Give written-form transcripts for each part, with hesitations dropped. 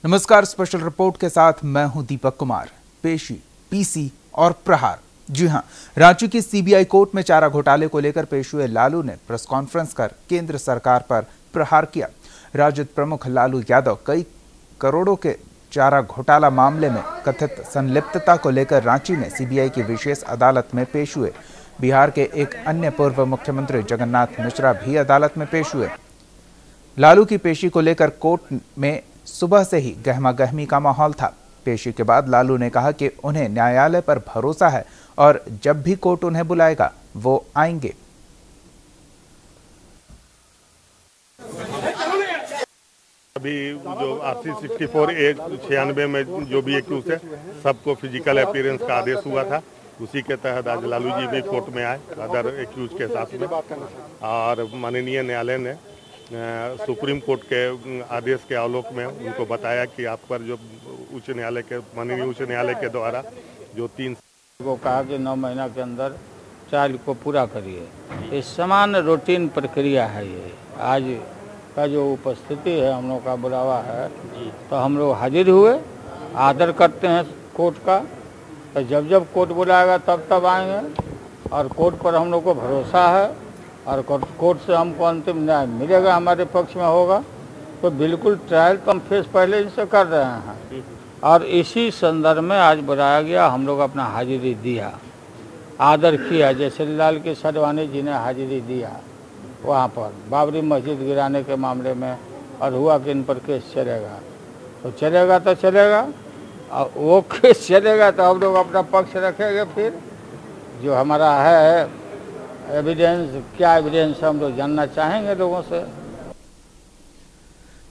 नमस्कार, special report के साथ मैं हूं दीपक कुमार। पेशी, पीसी और प्रहार। जी हां, रांची की सीबीआई कोर्ट में चारा घोटाले को लेकर पेश हुए लालू ने प्रेस कॉन्फ्रेंस कर केंद्र सरकार पर प्रहार किया। राजद प्रमुख लालू यादव कई करोड़ों के चारा घोटाला मामले में कथित संलिप्तता को लेकर रांची में सीबीआई की विशेष अदालत में पेश हुए। बिहार के एक अन्य पूर्व मुख्यमंत्री जगन्नाथ मिश्रा भी अदालत में पेश हुए। लालू की पेशी को लेकर कोर्ट में सुबह से ही गहमागहमी का माहौल था। पेशी के बाद लालू ने कहा कि उन्हें न्यायालय पर भरोसा है और जब भी कोर्ट उन्हें बुलाएगा वो आएंगे। अभी जो आरसी 64(a)96 में जो भी एक्यूज है सबको फिजिकल अपीयरेंस का आदेश हुआ था। उसी के तहत आज लालू जी भी कोर्ट में आए अदर एक्यूज के साथ में, और माननीय न्यायालय ने सुप्रीम कोर्ट के आदेश के आलोक में उनको बताया कि आप पर जो उच्च न्यायालय के माननीय उच्च न्यायालय के द्वारा जो 3 को कहा कि 9 महीना के अंदर ट्रायल को पूरा करिए। ये समान रूटीन प्रक्रिया है। ये आज का जो उपस्थिति है, हम लोग का बुलावा है, तो हम लोग हाजिर हुए, आदर करते हैं कोर्ट का। तो जब जब कोर्ट बुलाएगा तब तब आएंगे, और कोर्ट पर हम लोग को भरोसा है, और कोर्ट से हमको अंतिम न्याय मिलेगा, हमारे पक्ष में होगा। तो बिल्कुल ट्रायल तो हम फेस पहले इनसे कर रहे हैं, और इसी संदर्भ में आज बुलाया गया। हम लोग अपना हाजिरी दिया, आदर किया, जैसे लाल के सडवानी जी ने हाजिरी दिया वहाँ पर बाबरी मस्जिद गिराने के मामले में, और हुआ कि इन पर केस चलेगा तो चलेगा, तो चलेगा, और वो केस चलेगा तो हम लोग अपना पक्ष रखेंगे। फिर जो हमारा है एविडेंस, क्या एविडेंस हम लोग जानना चाहेंगे लोगों से।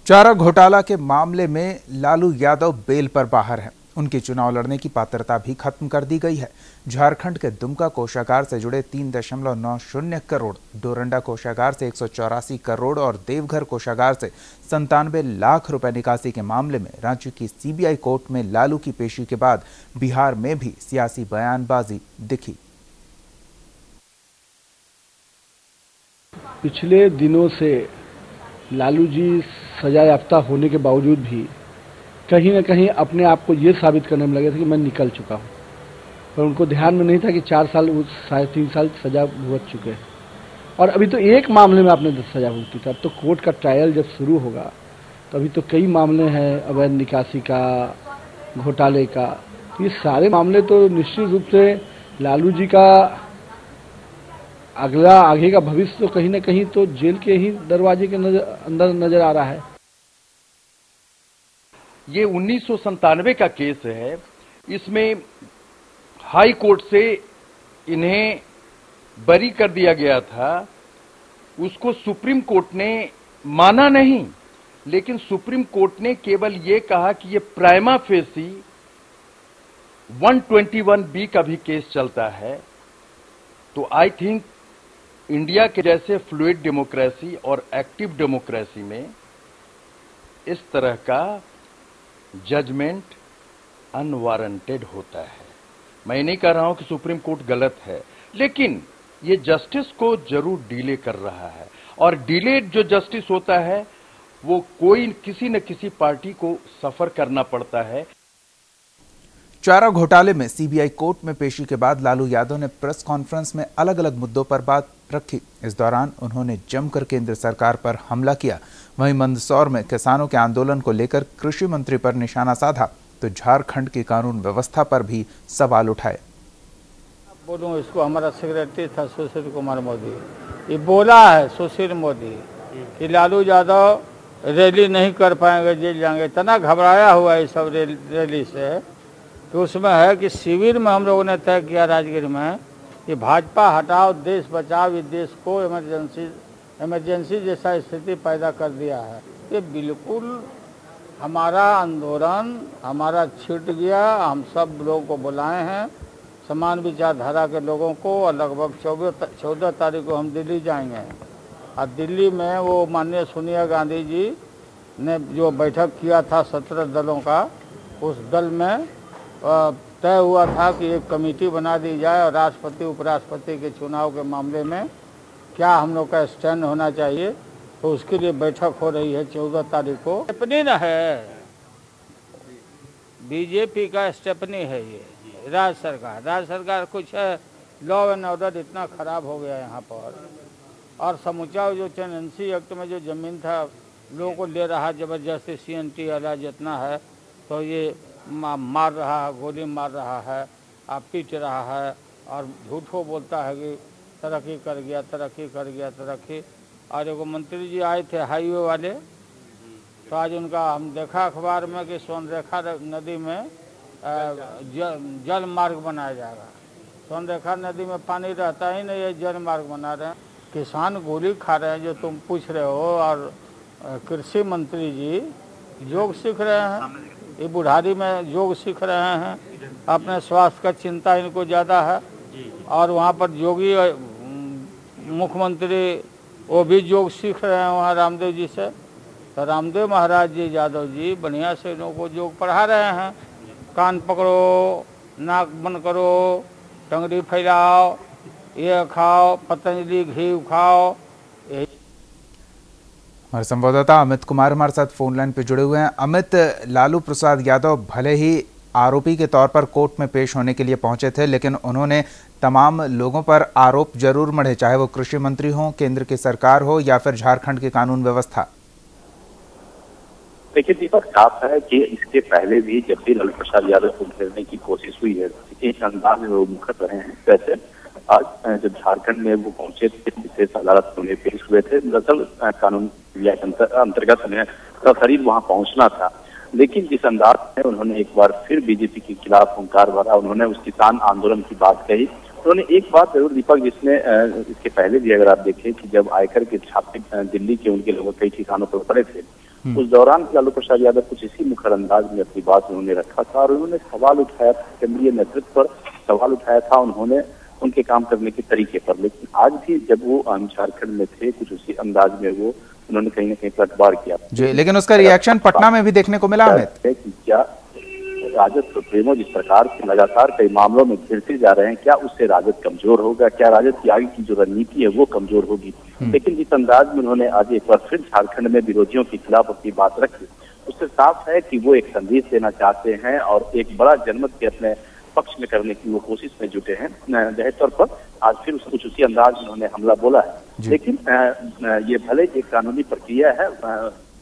चारा घोटाला के मामले में लालू यादव बेल पर बाहर हैं। उनकी चुनाव लड़ने की पात्रता भी खत्म कर दी गई है। झारखंड के दुमका कोषागार से जुड़े 3.90 करोड़, डोरंडा कोषागार से 184 करोड़ और देवघर कोषागार से 97 लाख रुपए निकासी के मामले में रांची की सीबीआई कोर्ट में लालू की पेशी के बाद बिहार में भी सियासी बयानबाजी दिखी। पिछले दिनों से लालू जी सजा याफ्ता होने के बावजूद भी कहीं न कहीं अपने आप को ये साबित करने में लगे थे कि मैं निकल चुका हूँ, पर उनको ध्यान में नहीं था कि 4 साल 3.5 साल सजा भुगत चुके हैं, और अभी तो एक मामले में आपने सजा भुगती था। तो कोर्ट का ट्रायल जब शुरू होगा तो अभी तो कई मामले हैं, अवैध निकासी का, घोटाले का। ये सारे मामले तो निश्चित रूप से लालू जी का आगे का भविष्य तो कहीं न कहीं तो जेल के ही दरवाजे के अंदर नजर आ रहा है। ये 1997 का केस है। इसमें हाई कोर्ट से इन्हें बरी कर दिया गया था। उसको सुप्रीम कोर्ट ने माना नहीं, लेकिन सुप्रीम कोर्ट ने केवल ये कहा कि ये प्राइमा फेसी 121B का भी केस चलता है। तो आई थिंक इंडिया के जैसे फ्लूइड डेमोक्रेसी और एक्टिव डेमोक्रेसी में इस तरह का जजमेंट अनवारंटेड होता है। मैं नहीं कह रहा हूं कि सुप्रीम कोर्ट गलत है, लेकिन ये जस्टिस को जरूर डिले कर रहा है, और डिलेड जो जस्टिस होता है वो किसी न किसी पार्टी को सफर करना पड़ता है। चारा घोटाले में सीबीआई कोर्ट में पेशी के बाद लालू यादव ने प्रेस कॉन्फ्रेंस में अलग अलग मुद्दों पर बात रखी। इस दौरान उन्होंने जमकर केंद्र सरकार पर हमला किया। वहीं मंदसौर में किसानों के आंदोलन को लेकर कृषि मंत्री पर निशाना साधा, तो झारखंड की कानून व्यवस्था पर भी सवाल उठाए। बोलूं, इसको हमारा सेक्रेटरी था सुशील कुमार मोदी, ये बोला है सुशील मोदी कि लालू यादव रैली नहीं कर पाएंगे, जेल जाएंगे। इतना घबराया हुआ है सब रैली से, तो उसमें है कि शिविर में हम लोगों ने तय किया राजगीर में कि भाजपा हटाओ, देश बचाओ। इस देश को इमरजेंसी जैसा स्थिति पैदा कर दिया है। ये बिल्कुल हमारा आंदोलन हमारा छिट गया। हम सब लोगों को बुलाए हैं, समान विचारधारा के लोगों को, और लगभग 14 तारीख को हम दिल्ली जाएंगे। और दिल्ली में वो माननीय सोनिया गांधी जी ने जो बैठक किया था 17 दलों का, उस दल में तय हुआ था कि एक कमेटी बना दी जाए, और राष्ट्रपति उपराष्ट्रपति के चुनाव के मामले में क्या हम लोग का स्टैंड होना चाहिए, तो उसके लिए बैठक हो रही है 14 तारीख को। ओपिनियन है बीजेपी का स्टेपनी है ये राज्य सरकार कुछ है, लॉ एंड ऑर्डर इतना खराब हो गया यहाँ पर, और समूचा जो टेनेंसी एक्ट में जो ज़मीन था लोगों को ले रहा ज़बरदस्ती, CNT वाला जितना है, तो ये मार रहा है, गोली मार रहा है, आप पीट रहा है, और झूठो बोलता है कि तरक्की कर गया। और एगो मंत्री जी आए थे हाईवे वाले, तो आज उनका हम देखा अखबार में कि सोनरेखा नदी में जल मार्ग बनाया जाएगा। सोनरेखा नदी में पानी रहता ही नहीं है, जल मार्ग बना रहे हैं। किसान गोली खा रहे हैं जो तुम पूछ रहे हो, और कृषि मंत्री जी योग सीख रहे हैं, ये बुढ़ारी में योग सीख रहे हैं, अपने स्वास्थ्य का चिंता इनको ज़्यादा है। और वहाँ पर योगी मुख्यमंत्री वो भी योग सीख रहे हैं वहाँ रामदेव जी से। तो रामदेव महाराज जी, यादव जी बढ़िया से लोगों को योग पढ़ा रहे हैं। कान पकड़ो, नाक बंद करो, टंगड़ी फैलाओ, ये खाओ, पतंजलि घी खाओ। हमारे संवाददाता अमित कुमार हमारे साथ फोन लाइन पे जुड़े हुए हैं। अमित, लालू प्रसाद यादव भले ही आरोपी के तौर पर कोर्ट में पेश होने के लिए पहुंचे थे, लेकिन उन्होंने तमाम लोगों पर आरोप जरूर मढ़े, चाहे वो कृषि मंत्री हो, केंद्र की सरकार हो, या फिर झारखंड की कानून व्यवस्था। देखिए दीपक, साफ है कि इसके पहले भी जब भी लालू प्रसाद यादव को घेरने की कोशिश हुई है, इस अंदाज में वो मुखर रहे हैं। वैसे आज जब झारखंड में वो पहुंचे थे, विशेष अदालत में पेश हुए थे, दरअसल कानून अंतर्गत उन्हें सशरीर वहां पहुंचना था, लेकिन जिस अंदाज में उन्होंने एक बार फिर बीजेपी के खिलाफ हुंकार भरा, उन्होंने उस किसान आंदोलन की बात कही। उन्होंने एक बात जरूर दीपक, जिसने इसके पहले भी अगर आप देखें कि जब आयकर के छापे दिल्ली के उनके लोगों कई ठिकानों पर पड़े थे, उस दौरान लालू प्रसाद यादव कुछ इसी मुखर अंदाज में अपनी बात उन्होंने रखा था, और उन्होंने सवाल उठाया था केंद्रीय नेतृत्व पर, सवाल उठाया था उन्होंने उनके काम करने के तरीके पर। लेकिन आज भी जब वो झारखंड में थे, कुछ उसी अंदाज में वो उन्होंने कहीं ना कहीं पलटवार किया जी, लेकिन उसका रिएक्शन पटना में भी देखने को मिला। क्या राजद सुप्रीमो जिस प्रकार से लगातार कई मामलों में घिरते जा रहे हैं, क्या उससे राजद कमजोर होगा? क्या राजद की आगे की जो रणनीति है वो कमजोर होगी? लेकिन जिस अंदाज में उन्होंने आज एक बार फिर झारखंड में विरोधियों के खिलाफ अपनी बात रखी, उससे साफ है कि वो एक संदेश देना चाहते हैं और एक बड़ा जनमत के अपने पक्ष में करने की वो कोशिश में जुटे हैं। जाहिर तौर पर आज फिर कुछ उसी अंदाज में उन्होंने हमला बोला है। लेकिन ये भले एक कानूनी प्रक्रिया है,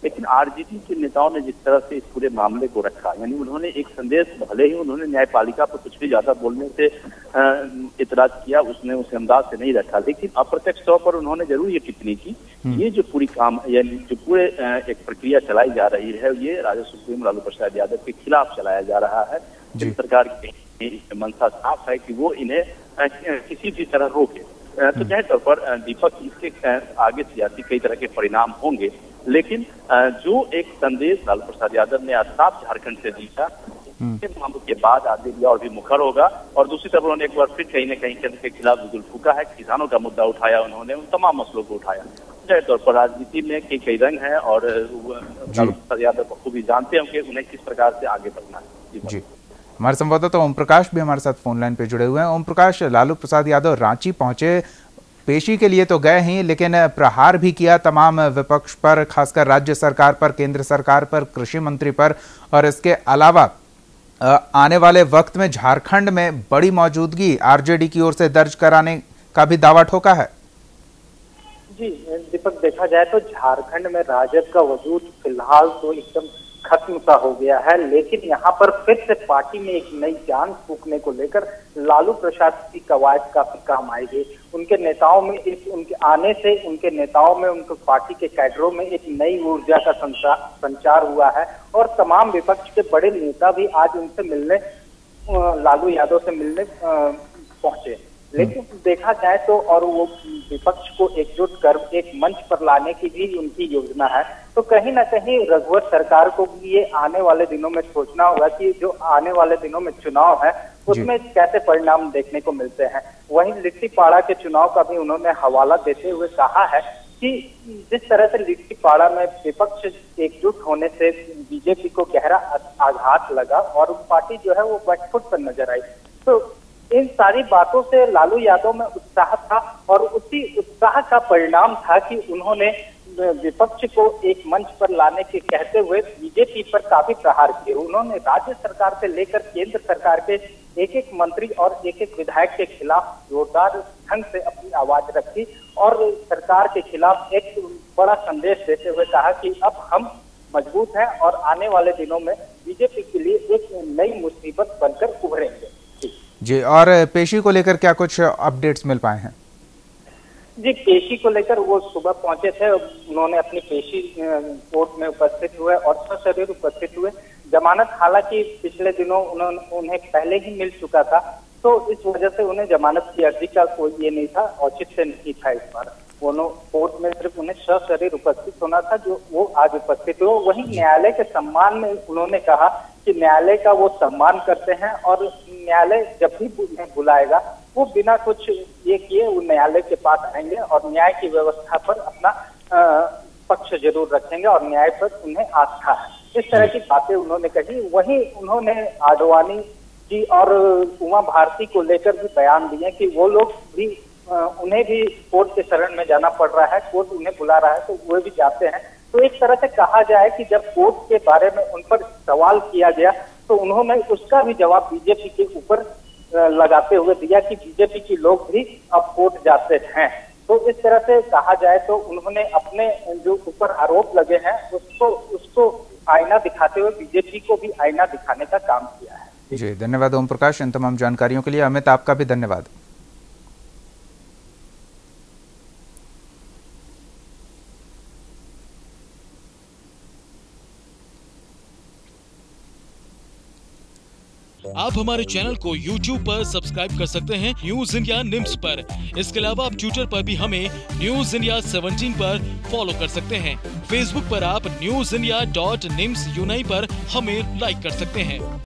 लेकिन आरजेडी के नेताओं ने जिस तरह से इस पूरे मामले को रखा, यानी उन्होंने एक संदेश, भले ही उन्होंने न्यायपालिका पर कुछ भी ज्यादा बोलने से इतराज किया, उसने उस अंदाज से नहीं रखा, लेकिन अप्रत्यक्ष तौर पर उन्होंने जरूर ये टिप्पणी की, ये जो पूरी काम यानी जो पूरे एक प्रक्रिया चलाई जा रही है, ये राजद सुप्रीमो लालू प्रसाद यादव के खिलाफ चलाया जा रहा है। सरकार की मंशा साफ है कि वो इन्हें किसी भी तरह रोके। तो जाहिर तौर पर दीपक, इसके आगे सियासी कई तरह के परिणाम होंगे, लेकिन जो एक संदेश लालू प्रसाद यादव ने आज साफ झारखंड से दिया, मामलों के बाद आगे भी और भी मुखर होगा। और दूसरी तरफ उन्होंने एक बार फिर कहीं न कहीं केंद्र के खिलाफ बिल्कुल फूका है, किसानों का मुद्दा उठाया, उन्होंने उन तमाम मसलों को उठाया। जाहिर तौर पर राजनीति में कई रंग है, और लालू प्रसाद यादव बखूबी जानते हैं कि उन्हें किस प्रकार से आगे बढ़ना है। जी, हमारे संवाददाता ओम प्रकाश भी हमारे साथ फोन लाइन पे जुड़े हुए हैं। ओम प्रकाश, लालू प्रसाद यादव रांची पहुंचे, पेशी के लिए तो गए ही, लेकिन प्रहार भी किया तमाम विपक्ष पर, खासकर राज्य सरकार पर, केंद्र सरकार पर, कृषि मंत्री पर, और इसके अलावा आने वाले वक्त में झारखंड में बड़ी मौजूदगी आरजेडी की ओर से दर्ज कराने का भी दावा ठोका है। जी दीपक, देखा जाए तो झारखंड में राजद का वजूद फिलहाल तो एकदम खत्म सा हो गया है, लेकिन यहाँ पर फिर से पार्टी में एक नई जान फूंकने को लेकर लालू प्रसाद की कवायद काफी काम आएगी। उनके नेताओं में उनके आने से उनके नेताओं में, उनके पार्टी के कैडरों में एक नई ऊर्जा का संचार हुआ है, और तमाम विपक्ष के बड़े नेता भी आज उनसे मिलने, लालू यादव से मिलने पहुंचे। लेकिन देखा जाए तो, और वो विपक्ष को एकजुट कर एक मंच पर लाने की भी उनकी योजना है। तो कहीं ना कहीं रघुवर सरकार को भी ये आने वाले दिनों में सोचना होगा कि जो आने वाले दिनों में चुनाव है उसमें कैसे परिणाम देखने को मिलते हैं। वहीं लिट्टीपाड़ा के चुनाव का भी उन्होंने हवाला देते हुए कहा है कि जिस तरह से लिट्टीपाड़ा में विपक्ष एकजुट होने से बीजेपी को गहरा आघात लगा और पार्टी जो है वो बैकफुट पर नजर आई। तो इन सारी बातों से लालू यादव में उत्साह था, और उसी उत्साह का परिणाम था कि उन्होंने विपक्ष को एक मंच पर लाने के कहते हुए बीजेपी पर काफी प्रहार किए। उन्होंने राज्य सरकार से लेकर केंद्र सरकार के एक एक मंत्री और एक एक विधायक के खिलाफ जोरदार ढंग से अपनी आवाज रखी और सरकार के खिलाफ एक बड़ा संदेश देते हुए कहा कि अब हम मजबूत हैं और आने वाले दिनों में बीजेपी के लिए एक नई मुसीबत बनकर उभरेंगे। जी, और पेशी को लेकर क्या कुछ अपडेट्स मिल पाए हैं? जी, पेशी को लेकर वो सुबह पहुंचे थे। उन्होंने अपनी पेशी कोर्ट में उपस्थित हुए और सशरीर उपस्थित हुए। जमानत हालांकि पिछले दिनों उन्हें पहले ही मिल चुका था, तो इस वजह से उन्हें जमानत की अर्जी का कोई ये नहीं था, औचित्य नहीं था इस बार। कोर्ट में सिर्फ उन्हें सशरीर उपस्थित होना था, जो वो आज उपस्थित हुए। वहीं न्यायालय के सम्मान में उन्होंने कहा कि न्यायालय का वो सम्मान करते हैं और न्यायालय जब भी उन्हें बुलाएगा वो बिना कुछ ये किए वो न्यायालय के पास आएंगे और न्याय की व्यवस्था पर अपना पक्ष जरूर रखेंगे और न्याय पर उन्हें आस्था है। इस तरह की बातें उन्होंने कही। वहीं उन्होंने आडवाणी जी और उमा भारती को लेकर भी बयान दिए कि वो लोग भी उन्हें भी कोर्ट के शरण में जाना पड़ रहा है, कोर्ट उन्हें बुला रहा है तो वो भी जाते हैं। तो एक तरह से कहा जाए कि जब कोर्ट के बारे में उन पर सवाल किया गया तो उन्होंने उसका भी जवाब बीजेपी के ऊपर लगाते हुए दिया कि बीजेपी के लोग भी अब कोर्ट जाते हैं। तो इस तरह से कहा जाए तो उन्होंने अपने जो ऊपर आरोप लगे हैं उसको आईना दिखाते हुए बीजेपी को भी आईना दिखाने का काम किया है। जी, धन्यवाद ओम प्रकाश इन तमाम जानकारियों के लिए। अमित, आपका भी धन्यवाद। आप हमारे चैनल को YouTube पर सब्सक्राइब कर सकते हैं न्यूज इंडिया निम्स पर। इसके अलावा आप ट्विटर पर भी हमें न्यूज इंडिया 17 पर फॉलो कर सकते हैं। फेसबुक पर आप newsindia.nimsuni पर हमें लाइक कर सकते हैं।